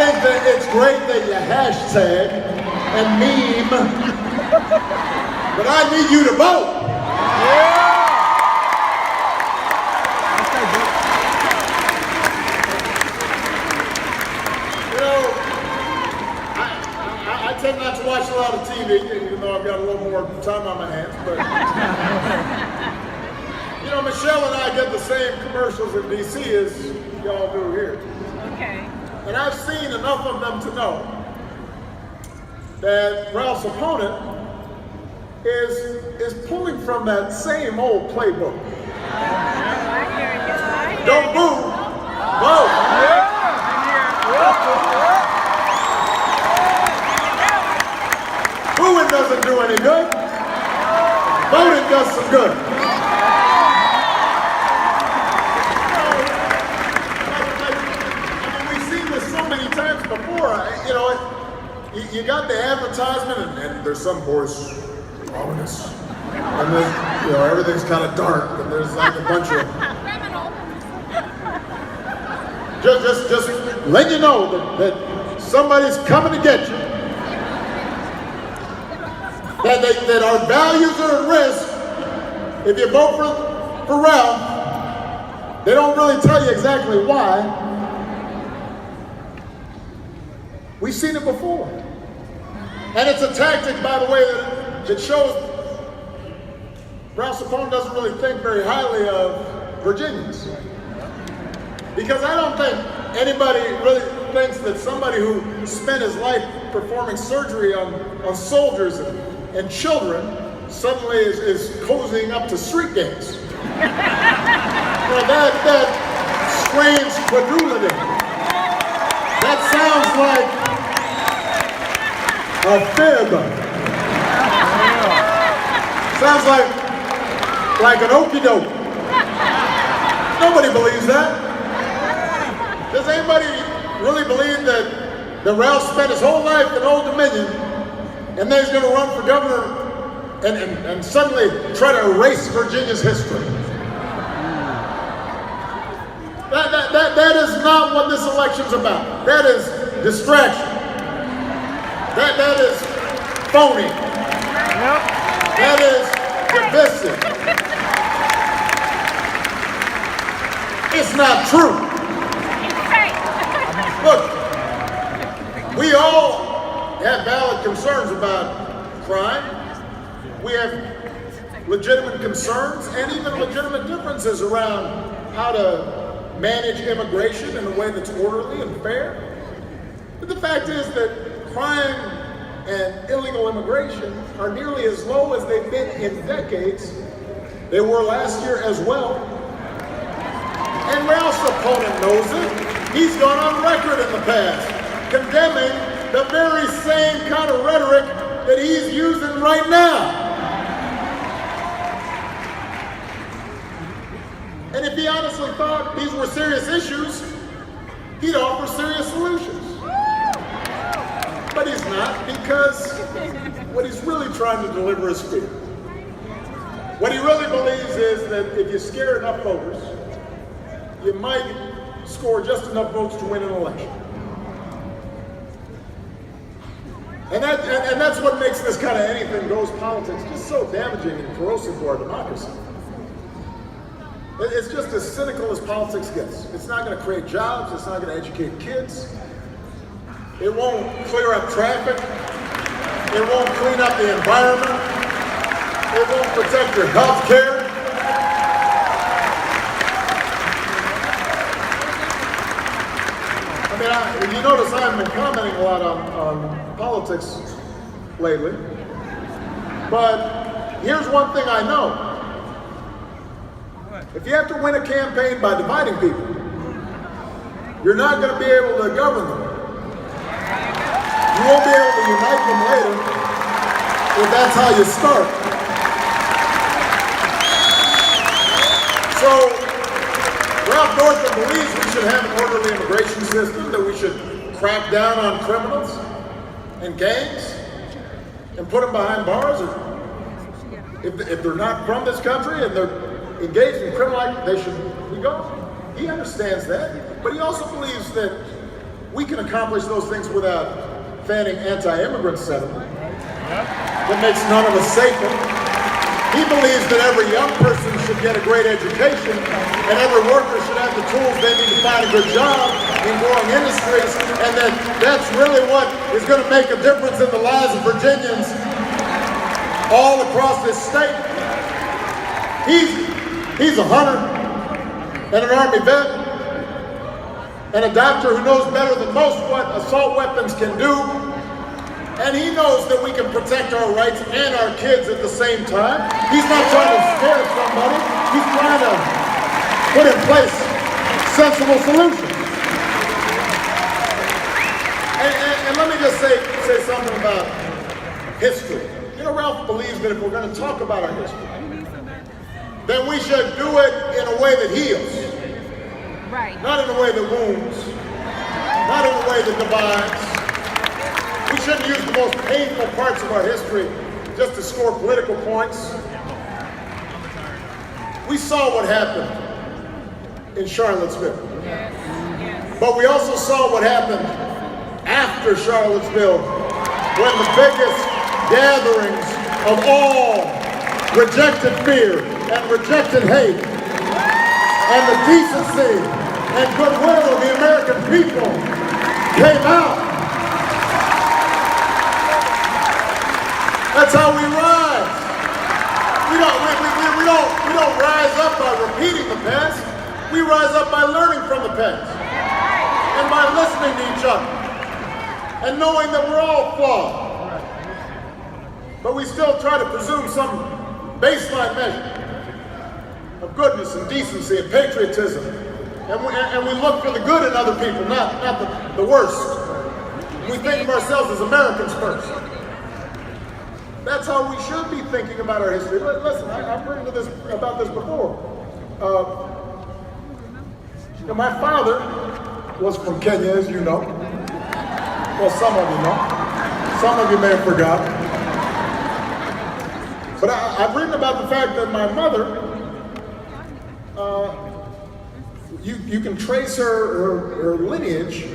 think that it's great that you hashtag and meme, but I need you to vote. You know, I tend not to watch a lot of TV, even though I've got a little more time on my hands, but you know, Michelle and I get the same commercials in DC as y'all do here. Okay. And I've seen enough of them to know that Ralph's opponent is pulling from that same old playbook. Don't boo, vote. Booing doesn't do any good. Voting does some good. You know, you got the advertisement, and there's some voice ominous, and then you know everything's kind of dark, and there's like a bunch of just let you know that somebody's coming to get you, that our values are at risk if you vote for Ralph. They don't really tell you exactly why. We've seen it before. And it's a tactic, by the way, that shows Ralph Sapone doesn't really think very highly of Virginians. Because I don't think anybody really thinks that somebody who spent his life performing surgery on soldiers and children suddenly is cozying up to street gangs. Well, that strange credulity. That sounds like a fib. Sounds like an okie doke. Nobody believes that. Does anybody really believe that Ralph spent his whole life in Old Dominion and then he's going to run for governor and suddenly try to erase Virginia's history? That is not what this election's about. That is distraction. That is phony. Yep. That is divisive. It's not true. Look, we all have valid concerns about crime. We have legitimate concerns and even legitimate differences around how to manage immigration in a way that's orderly and fair. But the fact is that crime and illegal immigration are nearly as low as they've been in decades. They were last year as well. And Ralph's opponent knows it. He's gone on record in the past condemning the very same kind of rhetoric that he's using right now. And if he honestly thought these were serious issues, he'd offer serious solutions. But he's not, because what he's really trying to deliver is fear. What he really believes is that if you scare enough voters, you might score just enough votes to win an election. And that's what makes this kind of anything goes politics just so damaging and corrosive to our democracy. It's just as cynical as politics gets. It's not going to create jobs. It's not going to educate kids. It won't clear up traffic. It won't clean up the environment. It won't protect your health care. I mean, you notice I haven't been commenting a lot on politics lately. But here's one thing I know. If you have to win a campaign by dividing people, you're not going to be able to govern them. You won't be able to unite them later if that's how you start. So, Ralph Northam believes we should have an orderly immigration system, that we should crack down on criminals and gangs and put them behind bars. If they're not from this country and they're engaged in criminal act, they should be gone. He understands that, but he also believes that We can accomplish those things without fanning anti-immigrant sentiment. That makes none of us safer. He believes that every young person should get a great education and every worker should have the tools they need to find a good job in growing industries, and that that's really what is going to make a difference in the lives of Virginians all across this state. He's a hunter and an Army vet and a doctor who knows better than most what assault weapons can do. And he knows that we can protect our rights and our kids at the same time. He's not trying to scare somebody. He's trying to put in place sensible solutions. And let me just say something about history. You know, Ralph believes that if we're going to talk about our history, then we should do it in a way that heals. Right. Not in a way that wounds. Not in a way that divides. We shouldn't use the most painful parts of our history just to score political points. We saw what happened in Charlottesville. But we also saw what happened after Charlottesville, when the biggest gatherings of all rejected fear and rejected hate and the decency and goodwill of the American people came out. That's how we rise. We don't rise up by repeating the past. We rise up by learning from the past and by listening to each other and knowing that we're all flawed. But we still try to presume some baseline measure of goodness and decency and patriotism. And we look for the good in other people, not the worst. We think of ourselves as Americans first. That's how we should be thinking about our history. Listen, I've written about this before. My father was from Kenya, as you know. Well, some of you know. Some of you may have forgotten. But I've written about the fact that my mother, you can trace her lineage,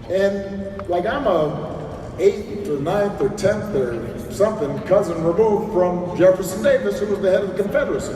and like I'm a 8th or 9th or 10th or something cousin removed from Jefferson Davis, who was the head of the Confederacy.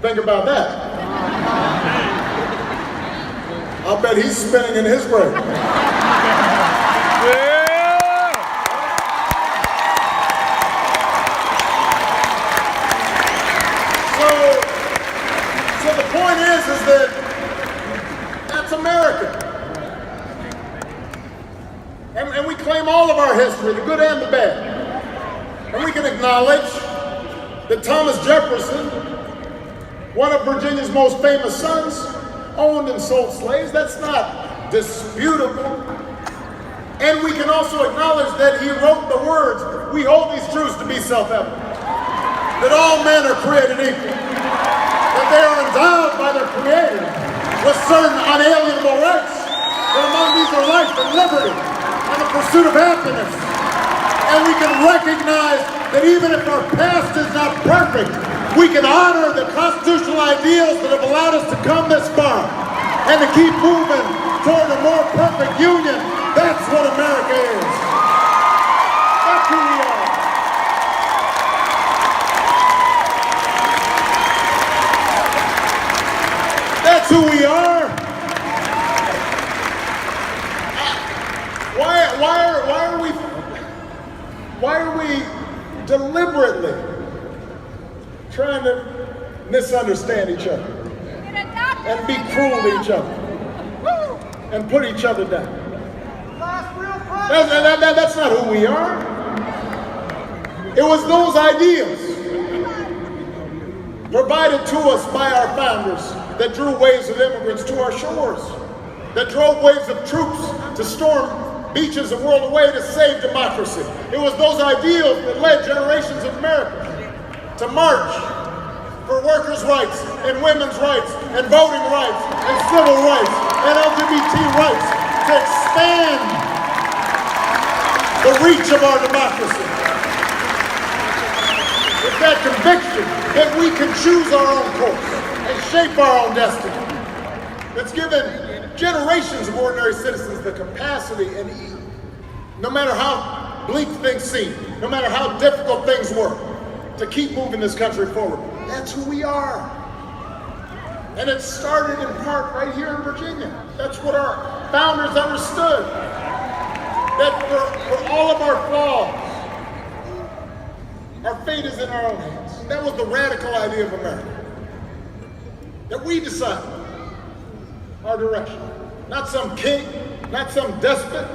Think about that. I'll bet he's spinning in his grave. So the point is that that's America. And we claim all of our history, the good and the bad. And we can acknowledge that Thomas Jefferson, one of Virginia's most famous sons, owned and sold slaves. That's not disputable. And we can also acknowledge that he wrote the words, we hold these truths to be self-evident, that all men are created equal, that they are endowed by their Creator with certain unalienable rights, that among these are life and liberty and the pursuit of happiness. And we can recognize that even if our past is not perfect, we can honor the constitutional ideals that have allowed us to come this far and to keep moving toward a more perfect union. That's what America is. That's who we are. That's who we are. Why are we deliberately trying to misunderstand each other and be cruel to each other and put each other down? That's not who we are. It was those ideals provided to us by our founders that drew waves of immigrants to our shores, that drove waves of troops to storm beaches the world away to save democracy. It was those ideals that led generations of Americans to march for workers' rights and women's rights and voting rights and civil rights and LGBT rights to expand the reach of our democracy. It's that conviction that we can choose our own course and shape our own destiny that's given generations of ordinary citizens the capacity and no matter how bleak things seem, no matter how difficult things were, to keep moving this country forward. That's who we are. And it started in part right here in Virginia. That's what our founders understood. That for all of our flaws, our fate is in our own hands. That was the radical idea of America. That we decide our direction. Not some king, not some despot,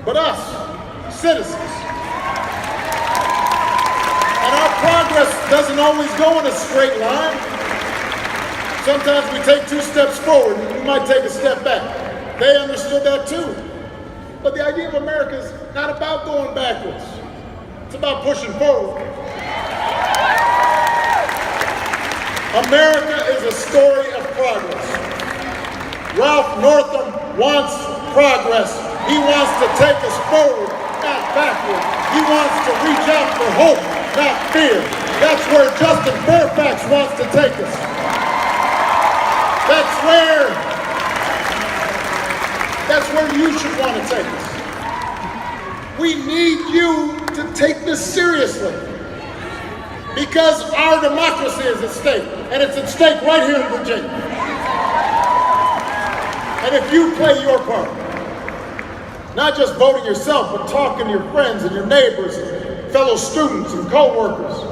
but us, citizens. And our progress doesn't always go in a straight line. Sometimes we take 2 steps forward and we might take a step back. They understood that too. But the idea of America is not about going backwards. It's about pushing forward. America is a story of progress. Ralph Northam wants progress. He wants to take us forward, not backward. He wants to reach out for hope, not fear. That's where Justin Fairfax wants to take us. That's where you should want to take us. We need you to take this seriously because our democracy is at stake, and it's at stake right here in Virginia. And if you play your part, not just voting yourself, but talking to your friends and your neighbors, and fellow students and co-workers,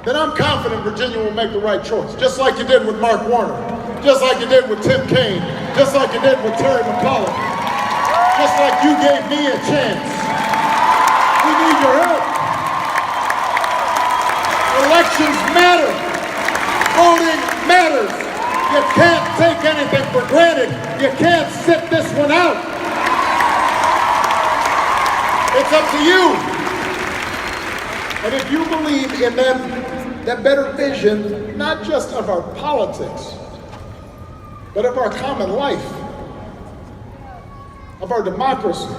then I'm confident Virginia will make the right choice, just like you did with Mark Warner, just like you did with Tim Kaine, just like you did with Terry McAuliffe, just like you gave me a chance. We need your help. Elections matter. Voting matters. You can't take anything for granted. You can't sit this one out. It's up to you. And if you believe in that better vision, not just of our politics, but of our common life, of our democracy,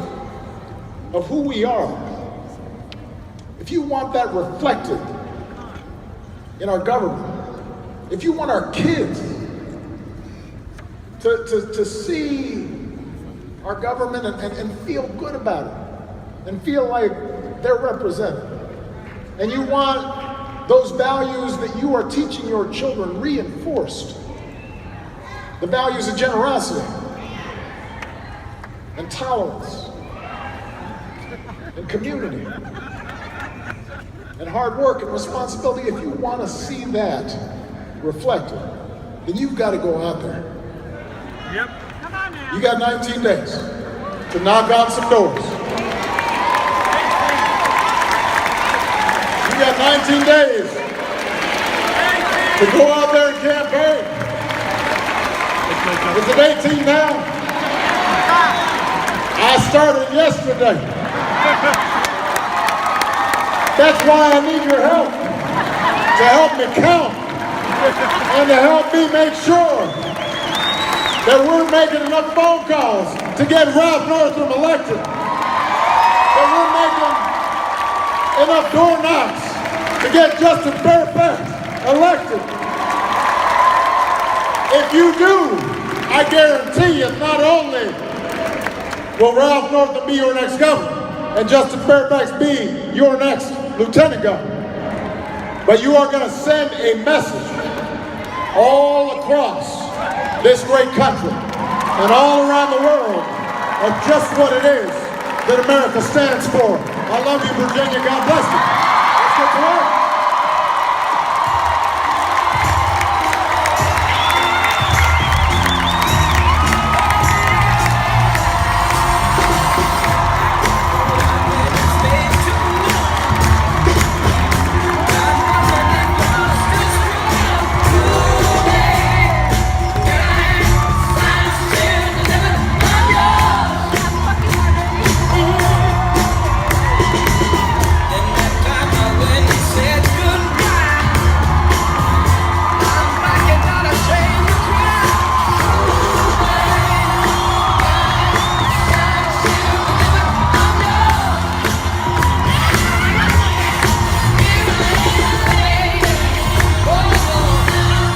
of who we are, if you want that reflected in our government, if you want our kids to see our government and feel good about it, and feel like they're represented, and you want those values that you are teaching your children reinforced, the values of generosity and tolerance and community and hard work and responsibility, if you want to see that reflected, then you've got to go out there. Yep. Come on now. You got 19 days to knock on some doors. You got 19 days to go out there and campaign. Is it 18 now? I started yesterday. That's why I need your help, to help me count and to help me make sure that we're making enough phone calls to get Ralph Northam elected, that we're making enough door knocks to get Justin Fairfax elected. If you do, I guarantee you not only will Ralph Northam be your next governor and Justin Fairfax be your next lieutenant governor, but you are going to send a message all across this great country and all around the world of just what it is that America stands for. I love you, Virginia. God bless you. Let's get to work.